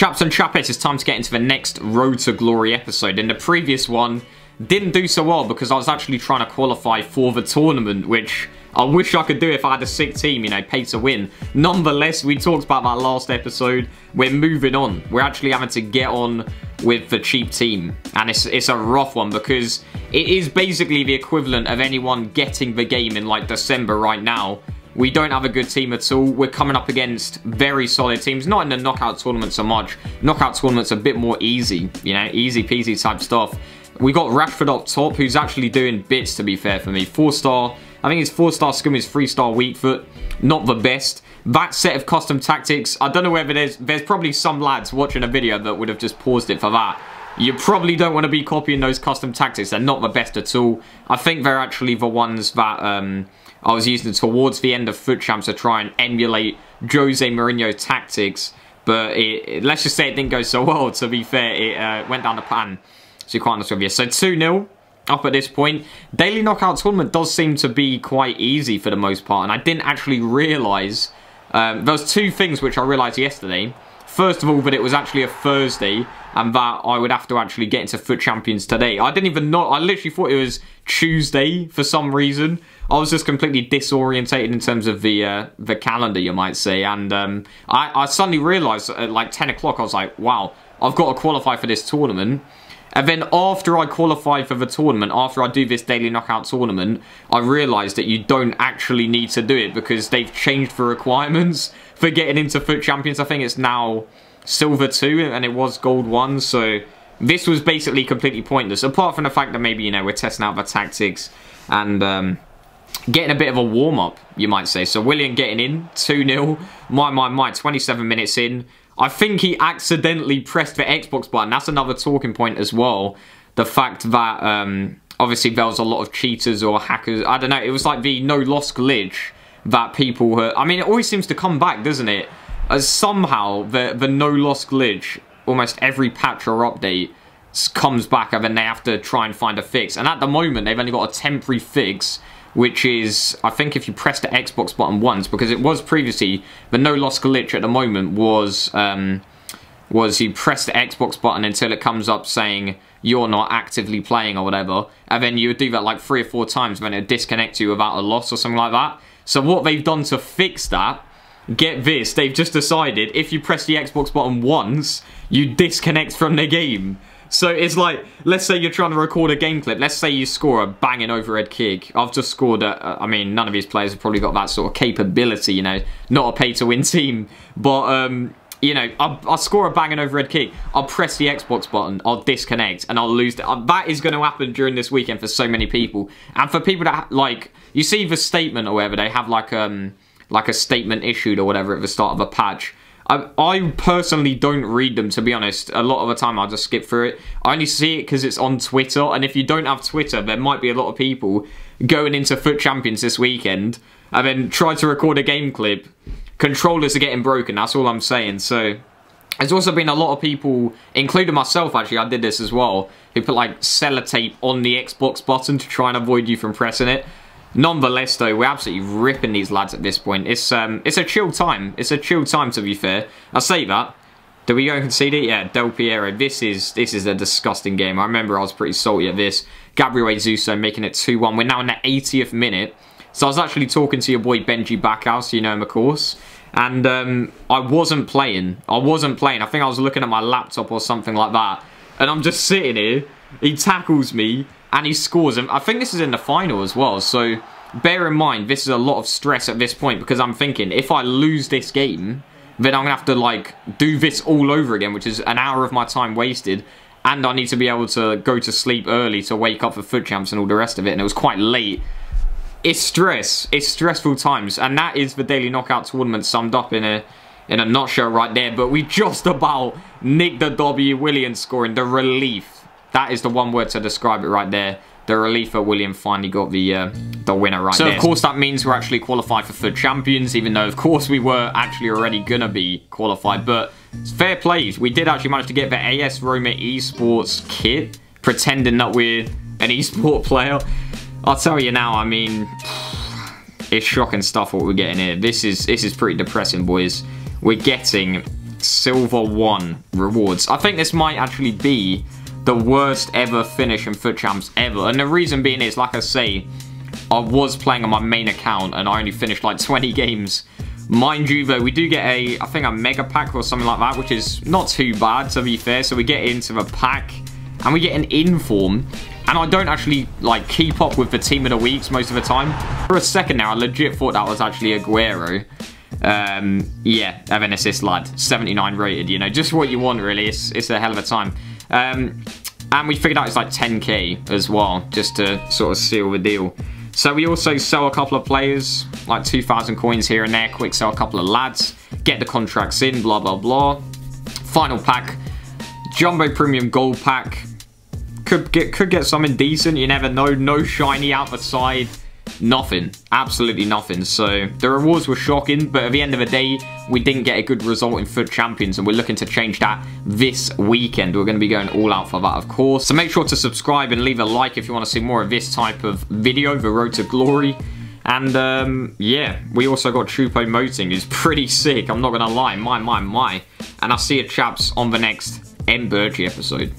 Chaps and chapettes, it's time to get into the next Road to Glory episode. In the previous one, didn't do so well because I was actually trying to qualify for the tournament, which I wish I could do if I had a sick team, you know, pay to win. Nonetheless, we talked about that last episode. We're moving on. We're actually having to get on with the cheap team. And it's a rough one because it is basically the equivalent of anyone getting the game in like December right now. We don't have a good team at all. We're coming up against very solid teams. Not in the knockout tournament so much. Knockout tournament's a bit more easy, you know, easy peasy type stuff. We got Rashford up top, who's actually doing bits, to be fair for me. 4-star, I think his 4-star scum is 3-star weak foot. Not the best. That set of custom tactics, I don't know whether there's probably some lads watching a video that would have just paused it for that. You probably don't want to be copying those custom tactics. They're not the best at all. I think they're actually the ones that I was using towards the end of Foot Champs to try and emulate Jose Mourinho tactics. But let's just say it didn't go so well, to be fair. It went down the pan, to be quite honest with you. So 2-0 up at this point. Daily Knockout Tournament does seem to be quite easy for the most part. And I didn't actually realise... there was two things which I realised yesterday. First of all, that it was actually a Thursday and that I would have to actually get into Foot Champions today. I didn't even know. I literally thought it was Tuesday for some reason. I was just completely disorientated in terms of the calendar, you might say. And I suddenly realised at like 10 o'clock, I was like, wow, I've got to qualify for this tournament. And then after I qualify for the tournament, after I do this daily knockout tournament, I realised that you don't actually need to do it because they've changed the requirements for getting into Foot Champions. I think it's now Silver 2 and it was Gold 1. So this was basically completely pointless. Apart from the fact that maybe, you know, we're testing out the tactics and getting a bit of a warm-up, you might say. So Willian getting in, 2-0. My, 27 minutes in. I think he accidentally pressed the Xbox button. That's another talking point as well. The fact that, obviously, there was a lot of cheaters or hackers. I don't know. It was like the no-loss glitch that people... I mean, it always seems to come back, doesn't it? As somehow, the no-loss glitch, almost every patch or update, comes back and then they have to try and find a fix. And at the moment, they've only got a temporary fix, which is, I think if you press the Xbox button once, because it was previously, the no-loss glitch at the moment was you press the Xbox button until it comes up saying you're not actively playing or whatever, and then you would do that like 3 or 4 times, when it would disconnect you without a loss or something like that. So what they've done to fix that, get this, they've just decided if you press the Xbox button once, you disconnect from the game. So it's like, let's say you're trying to record a game clip. Let's say you score a banging overhead kick. I've just scored I mean, none of these players have probably got that sort of capability, you know. Not a pay-to-win team. But, you know, I'll score a banging overhead kick. I'll press the Xbox button. I'll disconnect. And I'll lose. That is going to happen during this weekend for so many people. And for people that, like, you see the statement or whatever. They have, like a statement issued or whatever at the start of a patch. I personally don't read them, to be honest. A lot of the time, I'll just skip through it. I only see it because it's on Twitter. And if you don't have Twitter, there might be a lot of people going into Foot Champions this weekend and then try to record a game clip. Controllers are getting broken. That's all I'm saying. So there's also been a lot of people, including myself, actually, I did this as well, who put like sellotape on the Xbox button to try and avoid you from pressing it. Nonetheless, though, we're absolutely ripping these lads at this point. It's a chill time. It's a chill time, to be fair. I'll say that. Do we go and concede it? Yeah, Del Piero. This is a disgusting game. I remember I was pretty salty at this. Gabriel Jesus making it 2-1. We're now in the 80th minute. So I was actually talking to your boy Mbirchy Backhouse. You know him, of course. And I wasn't playing. I think I was looking at my laptop or something like that. And I'm just sitting here. He tackles me. And he scores. And I think this is in the final as well. So bear in mind, this is a lot of stress at this point. Because I'm thinking, if I lose this game, then I'm going to have to like do this all over again. Which is an hour of my time wasted. And I need to be able to go to sleep early to wake up for Foot Champs and all the rest of it. And it was quite late. It's stress. It's stressful times. And that is the Daily Knockout Tournament summed up in a nutshell right there. But we just about nicked the W. Willian scoring. The relief. That is the one word to describe it right there. The relief that William finally got the winner right there. So, of course, that means we're actually qualified for Foot Champions, even though, of course, we were actually already going to be qualified. But it's fair play. We did actually manage to get the AS Roma Esports kit, pretending that we're an esport player. I'll tell you now, I mean, it's shocking stuff what we're getting here. This is pretty depressing, boys. We're getting Silver 1 rewards. I think this might actually be the worst ever finish in FUT Champs ever. And the reason being is, like I say, I was playing on my main account and I only finished like 20 games. Mind you, though, we do get I think a mega pack or something like that, which is not too bad, to be fair. So we get into the pack and we get an inform. And I don't actually, like, keep up with the team of the weeks most of the time. For a second now, I legit thought that was actually Aguero. Yeah, Evan assist lad, 79 rated, you know, just what you want, really. It's a hell of a time. And we figured out it's like 10k as well, just to sort of seal the deal. So we also sell a couple of players, like 2,000 coins here and there, quick sell a couple of lads, get the contracts in, blah, blah, blah. Final pack, Jumbo Premium Gold Pack. Could get something decent, you never know. No shiny out the side. Nothing. Absolutely nothing. So the rewards were shocking, but at the end of the day, we didn't get a good result in FUT Champions, and we're looking to change that this weekend. We're going to be going all out for that, of course. So make sure to subscribe and leave a like if you want to see more of this type of video, the Road to Glory. And yeah, we also got Chupo Moting, who's pretty sick. I'm not going to lie. My. And I'll see you chaps on the next Mbirchy episode.